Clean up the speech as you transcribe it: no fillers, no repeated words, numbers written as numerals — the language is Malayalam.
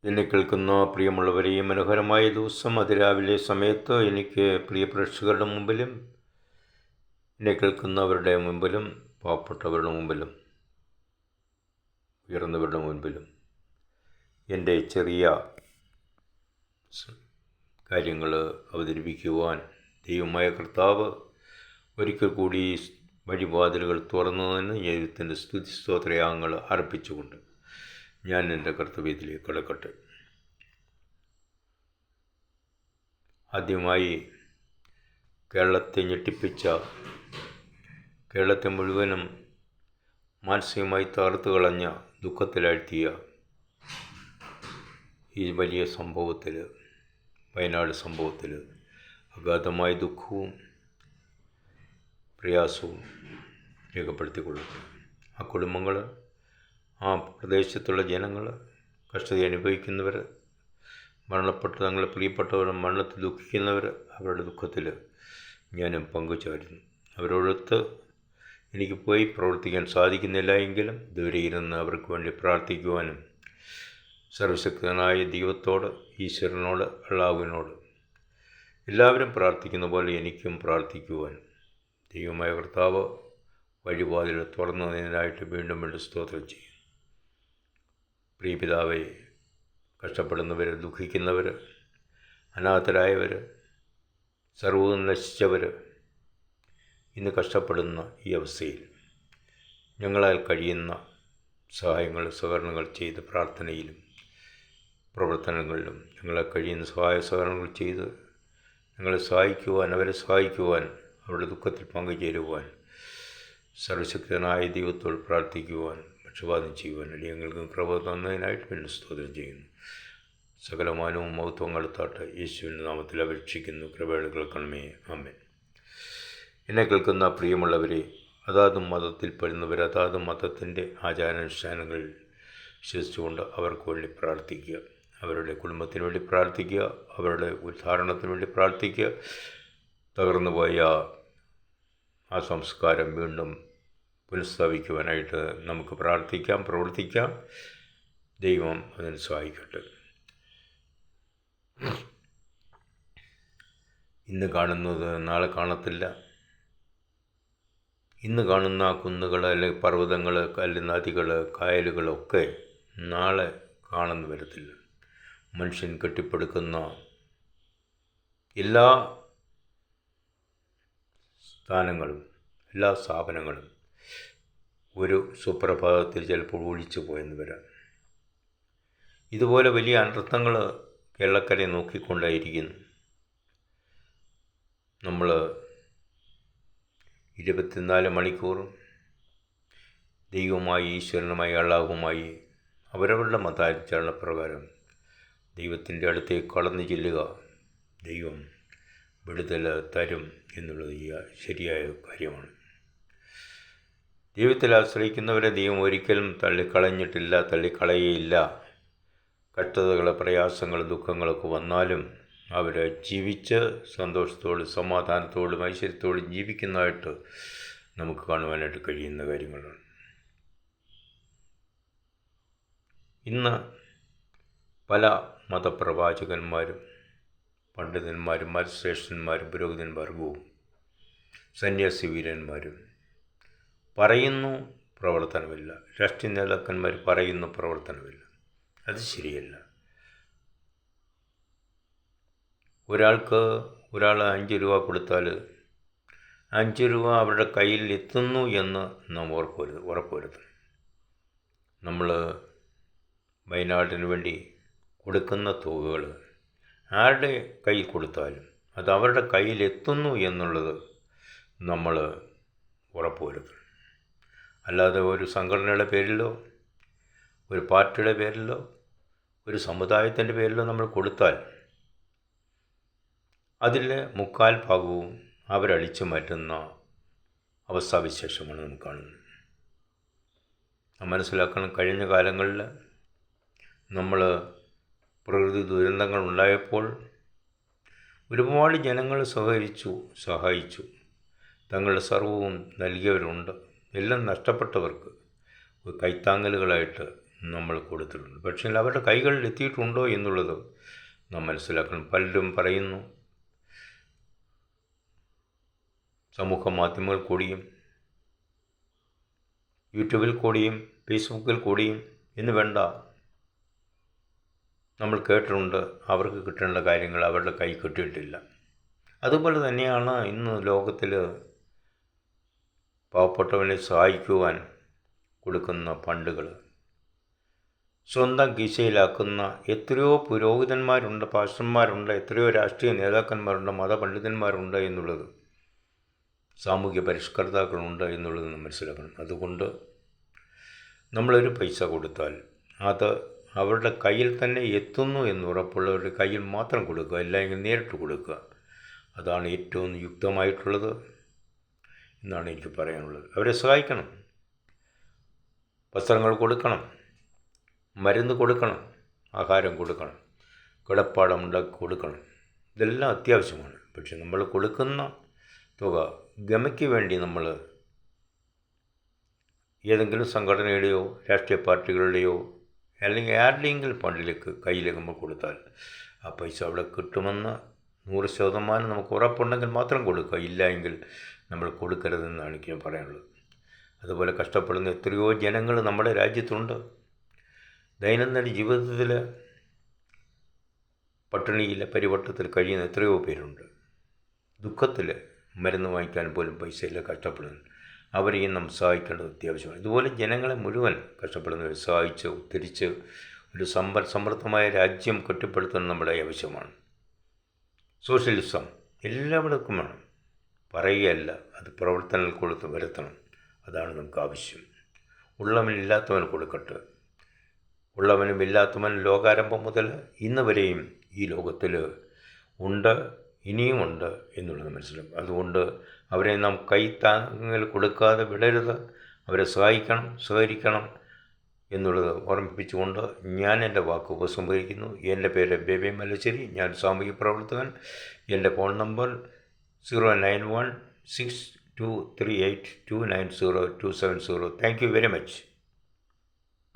എന്നെ കേൾക്കുന്ന പ്രിയമുള്ളവരെയും മനോഹരമായ ദിവസം അതിരാവിലെ സമയത്ത് എനിക്ക് പ്രിയ പ്രേക്ഷകരുടെ മുമ്പിലും എന്നെ കേൾക്കുന്നവരുടെ മുമ്പിലും പാവപ്പെട്ടവരുടെ മുമ്പിലും ഉയർന്നവരുടെ മുൻപിലും എൻ്റെ ചെറിയ കാര്യങ്ങൾ അവതരിപ്പിക്കുവാൻ ദൈവമായ കർത്താവ് ഒരിക്കൽ കൂടി വഴിവാതിലുകൾ തുറന്നതിന് ദൈവത്തിൻ്റെ സ്തുതി സ്തോത്രയാഗങ്ങൾ അർപ്പിച്ചുകൊണ്ട് ഞാൻ എൻ്റെ കർത്തവ്യത്തിലേക്ക് കടക്കട്ടെ. ആദ്യമായി കേരളത്തെ ഞെട്ടിപ്പിച്ച, കേരളത്തെ മുഴുവനും മാനസികമായി തകർത്ത് കളഞ്ഞ, ദുഃഖത്തിലാഴ്ത്തിയ ഈ വലിയ സംഭവത്തിൽ, വയനാട് സംഭവത്തിൽ അഗാധമായ ദുഃഖവും പ്രയാസവും രേഖപ്പെടുത്തിക്കൊള്ളുന്നു. ആ കുടുംബങ്ങൾ, ആ പ്രദേശത്തുള്ള ജനങ്ങൾ, കഷ്ടത അനുഭവിക്കുന്നവർ, മരണപ്പെട്ട തങ്ങളെ പ്രിയപ്പെട്ടവർ മരണത്തിൽ ദുഃഖിക്കുന്നവർ, അവരുടെ ദുഃഖത്തിൽ ഞാനും പങ്കുചേരുന്നു. അവരോടൊത്ത് എനിക്ക് പോയി പ്രവർത്തിക്കാൻ സാധിക്കുന്നില്ല എങ്കിലും ദൂരെ ഇരുന്ന് അവർക്ക് വേണ്ടി പ്രാർത്ഥിക്കുവാനും സർവശക്തനായ ദൈവത്തോട്, ഈശ്വരനോട്, അള്ളാഹുവിനോട് എല്ലാവരും പ്രാർത്ഥിക്കുന്ന പോലെ എനിക്കും പ്രാർത്ഥിക്കുവാൻ ദൈവമായ കർത്താവ് വഴിവാതിൽ തുറന്നതിനായിട്ട് വീണ്ടും വീണ്ടും സ്തോത്രം ചെയ്യും. പ്രിയപിതാവെ, കഷ്ടപ്പെടുന്നവർ, ദുഃഖിക്കുന്നവർ, അനാഥരായവർ, സർവ്വവും നശിച്ചവർ ഇന്ന് കഷ്ടപ്പെടുന്ന ഈ അവസ്ഥയിൽ ഞങ്ങളാൽ കഴിയുന്ന സഹായങ്ങൾ, സഹകരണങ്ങൾ ചെയ്ത് പ്രാർത്ഥനയിലും പ്രവർത്തനങ്ങളിലും ഞങ്ങളാൽ കഴിയുന്ന സഹായ സഹകരണങ്ങൾ ചെയ്ത് ഞങ്ങളെ സഹായിക്കുവാൻ, അവരെ സഹായിക്കുവാൻ, അവരുടെ ദുഃഖത്തിൽ പങ്കുചേരുവാൻ സർവശക്തനായ ദൈവത്തോട് പ്രാർത്ഥിക്കുവാൻ, പക്ഷപാതം ചെയ്യുവാൻ അടിയങ്ങൾക്കും കൃപ തന്നതിനായിട്ട് വീണ്ടും സ്തോത്രം ചെയ്യുന്നു. സകലമാനവും മഹത്വം കടത്താട്ട് യേശുവിൻ്റെ നാമത്തിൽ അപേക്ഷിക്കുന്നു. കൃപയുടെ കേൾക്കണമേ. ആമേൻ. എന്നെ കേൾക്കുന്ന പ്രിയമുള്ളവരെ, അതാത് മതത്തിൽ പെടുന്നവർ അതാത് മതത്തിൻ്റെ ആചാരാനുഷ്ഠാനങ്ങളിൽ വിശ്വസിച്ചുകൊണ്ട് അവർക്ക് വേണ്ടി പ്രാർത്ഥിക്കുക, അവരുടെ കുടുംബത്തിന് വേണ്ടി പ്രാർത്ഥിക്കുക, അവരുടെ ഉദ്ധാരണത്തിന് വേണ്ടി പ്രാർത്ഥിക്കുക. തകർന്നു പോയ ആ സംസ്കാരം വീണ്ടും പുനഃസ്ഥാപിക്കുവാനായിട്ട് നമുക്ക് പ്രാർത്ഥിക്കാം, പ്രവർത്തിക്കാം. ദൈവം അതിന് സഹായിക്കട്ടെ. ഇന്ന് കാണുന്നത് നാളെ കാണത്തില്ല. ഇന്ന് കാണുന്ന കുന്നുകൾ, അല്ലെങ്കിൽ പർവ്വതങ്ങൾ, നദികൾ, കായലുകളൊക്കെ നാളെ കാണുന്നു വരത്തില്ല. മനുഷ്യൻ കെട്ടിപ്പടുക്കുന്ന എല്ലാ സ്ഥാനങ്ങളും, എല്ലാ സ്ഥാപനങ്ങളും ഒരു സുപ്രഭാതത്തിൽ ചിലപ്പോൾ ഒഴിച്ചു പോയെന്ന് വരാം. ഇതുപോലെ വലിയ അനർത്ഥങ്ങൾ കേരളക്കരയെ നോക്കിക്കൊണ്ടായിരിക്കുന്നു. നമ്മൾ 24 മണിക്കൂറും ദൈവവുമായി, ഈശ്വരനുമായി, അള്ളാഹുവുമായി അവരവരുടെ മതാചരണപ്രകാരം ദൈവത്തിൻ്റെ അടുത്തേക്ക് കടന്നു ചെല്ലുക. ദൈവം വിടുതൽ തരും എന്നുള്ളത് ശരിയായ കാര്യമാണ്. ദൈവത്തിൽ ആശ്രയിക്കുന്നവരെ ദൈവം ഒരിക്കലും തള്ളിക്കളഞ്ഞിട്ടില്ല, തള്ളിക്കളയുകയില്ല. കഷ്ടതകൾ, പ്രയാസങ്ങൾ, ദുഃഖങ്ങളൊക്കെ വന്നാലും അവരെ ജീവിച്ച് സന്തോഷത്തോടും സമാധാനത്തോടും ഐശ്വര്യത്തോടും ജീവിക്കുന്നതായിട്ട് നമുക്ക് കാണുവാനായിട്ട് കഴിയുന്ന കാര്യങ്ങളാണ്. ഇന്ന് പല മതപ്രവാചകന്മാരും, പണ്ഡിതന്മാരും, മതശ്രേഷ്ഠന്മാരും, പുരോഹിതന്മാർഗവും സന്യാസി വീരന്മാരും പറയുന്നു, പ്രവർത്തനമില്ല. രാഷ്ട്രീയ നേതാക്കന്മാർ പറയുന്നു, പ്രവർത്തനമില്ല. അത് ശരിയല്ല. ഒരാൾ 5 രൂപ കൊടുത്താൽ 5 രൂപ അവരുടെ കയ്യിൽ എത്തുന്നു എന്ന് നാം ഉറപ്പുവരുത്തണം. നമ്മൾ വയനാടിന് വേണ്ടി കൊടുക്കുന്ന തുകകൾ ആരുടെ കയ്യിൽ കൊടുത്താലും അത് അവരുടെ കയ്യിൽ എത്തുന്നു എന്നുള്ളത് നമ്മൾ ഉറപ്പുവരുത്തണം. അല്ലാതെ ഒരു സംഘടനയുടെ പേരിലോ, ഒരു പാർട്ടിയുടെ പേരിലോ, ഒരു സമുദായത്തിൻ്റെ പേരിലോ നമ്മൾ കൊടുത്താൽ അതിൽ 3/4 ഭാഗവും അവരടിച്ചു മാറ്റുന്ന അവസ്ഥാവിശേഷമാണ് നമുക്ക് കാണുന്നത്. മനസ്സിലാക്കണം, കഴിഞ്ഞ കാലങ്ങളിൽ നമ്മൾ പ്രകൃതി ദുരന്തങ്ങൾ ഉണ്ടായപ്പോൾ ഒരുപാട് ജനങ്ങൾ സഹായിച്ചു. തങ്ങളുടെ സർവ്വവും നൽകിയവരുണ്ട്. എല്ലാം നഷ്ടപ്പെട്ടവർക്ക് കൈത്താങ്ങലുകളായിട്ട് നമ്മൾ കൊടുത്തിട്ടുണ്ട്. പക്ഷേ അവരുടെ കൈകളിൽ എത്തിയിട്ടുണ്ടോ എന്നുള്ളത് നാം മനസ്സിലാക്കണം. പലരും പറയുന്നു സമൂഹ മാധ്യമങ്ങൾ കൂടിയും യൂട്യൂബിൽ കൂടിയും ഫേസ്ബുക്കിൽ കൂടിയും എന്ന് വേണ്ട, നമ്മൾ കേട്ടിട്ടുണ്ട് അവർക്ക് കിട്ടേണ്ട കാര്യങ്ങൾ അവരുടെ കൈ കിട്ടിയിട്ടില്ല. അതുപോലെ തന്നെയാണ് ഇന്ന് ലോകത്തിൽ പാവപ്പെട്ടവനെ സഹായിക്കുവാൻ കൊടുക്കുന്ന ഫണ്ടുകൾ സ്വന്തം കീശയിലാക്കുന്ന എത്രയോ പുരോഹിതന്മാരുണ്ട്, പാസ്റ്റർമാരുണ്ട്, എത്രയോ രാഷ്ട്രീയ നേതാക്കന്മാരുണ്ട്, മതപണ്ഡിതന്മാരുണ്ട് എന്നുള്ളത്, സാമൂഹ്യ പരിഷ്കർത്താക്കളുണ്ട് എന്നുള്ളത് നാം മനസ്സിലാക്കണം. അതുകൊണ്ട് നമ്മളൊരു പൈസ കൊടുത്താൽ അത് അവരുടെ കയ്യിൽ തന്നെ എത്തുന്നു എന്ന് ഉറപ്പുള്ളവരുടെ കയ്യിൽ മാത്രം കൊടുക്കുക, അല്ലെങ്കിൽ നേരിട്ട് കൊടുക്കുക. അതാണ് ഏറ്റവും യുക്തമായിട്ടുള്ളത് എന്നാണ് എനിക്ക് പറയാനുള്ളത്. അവരെ സഹായിക്കണം, വസ്ത്രങ്ങൾ കൊടുക്കണം, മരുന്ന് കൊടുക്കണം, ആഹാരം കൊടുക്കണം, കിടപ്പാടം ഉണ്ടാക്കി കൊടുക്കണം. ഇതെല്ലാം അത്യാവശ്യമാണ്. പക്ഷെ നമ്മൾ കൊടുക്കുന്ന തുക ഗമയ്ക്ക് വേണ്ടി നമ്മൾ ഏതെങ്കിലും സംഘടനയുടെയോ രാഷ്ട്രീയ പാർട്ടികളുടെയോ അല്ലെങ്കിൽ ആരുടെയെങ്കിലും ഫണ്ടിലേക്ക് കയ്യിലേക്ക് നമ്മൾ കൊടുത്താൽ ആ പൈസ അവിടെ കിട്ടുമെന്ന് 100% നമുക്ക് ഉറപ്പുണ്ടെങ്കിൽ മാത്രം കൊടുക്കുക. ഇല്ല എങ്കിൽ നമ്മൾ കൊടുക്കരുതെന്നാണ് എനിക്ക് പറയാനുള്ളത്. അതുപോലെ കഷ്ടപ്പെടുന്ന എത്രയോ ജനങ്ങൾ നമ്മുടെ രാജ്യത്തുണ്ട്. ദൈനംദിന ജീവിതത്തിൽ പട്ടിണിയിൽ പരിവട്ടത്തിൽ കഴിയുന്ന എത്രയോ പേരുണ്ട്. ദുഃഖത്തിൽ മരുന്ന് വാങ്ങിക്കാൻ പോലും പൈസയില്ല, കഷ്ടപ്പെടുന്നു. അവരെയും നാം സഹായിക്കേണ്ടത് അത്യാവശ്യമാണ്. ഇതുപോലെ ജനങ്ങളെ മുഴുവൻ കഷ്ടപ്പെടുന്നവരെ സഹായിച്ച് ഉദ്ധരിച്ച് ഒരു സമൃദ്ധമായ രാജ്യം കെട്ടിപ്പടുത്തുന്നത് നമ്മുടെ ആവശ്യമാണ്. സോഷ്യലിസം എല്ലായിടത്തും വേണം, പറയുകയല്ല, അത് പ്രവർത്തനങ്ങൾ കൊടുത്ത് വരുത്തണം. അതാണ് നമുക്ക് ആവശ്യം. ഉള്ളവനില്ലാത്തവന് കൊടുക്കട്ടെ. ഉള്ളവനും ഇല്ലാത്തവൻ ലോകാരംഭം മുതൽ ഇന്ന് വരെയും ഈ ലോകത്തിൽ ഉണ്ട്, ഇനിയുമുണ്ട് എന്നുള്ളത് മനസ്സിലാക്കും. അതുകൊണ്ട് അവരെ നാം കൈത്താങ്ങൽ കൊടുക്കാതെ വിടരുത്. അവരെ സഹായിക്കണം, സഹകരിക്കണം എന്നുള്ളത് ഓർമ്മിപ്പിച്ചുകൊണ്ട് ഞാൻ എൻ്റെ വാക്ക് ഉപസംഹരിക്കുന്നു. എൻ്റെ പേര് ബേബി മല്ലശ്ശേരി. ഞാൻ സാമൂഹിക പ്രവർത്തകൻ. എൻ്റെ phone number 0916238290270. Thank you very much.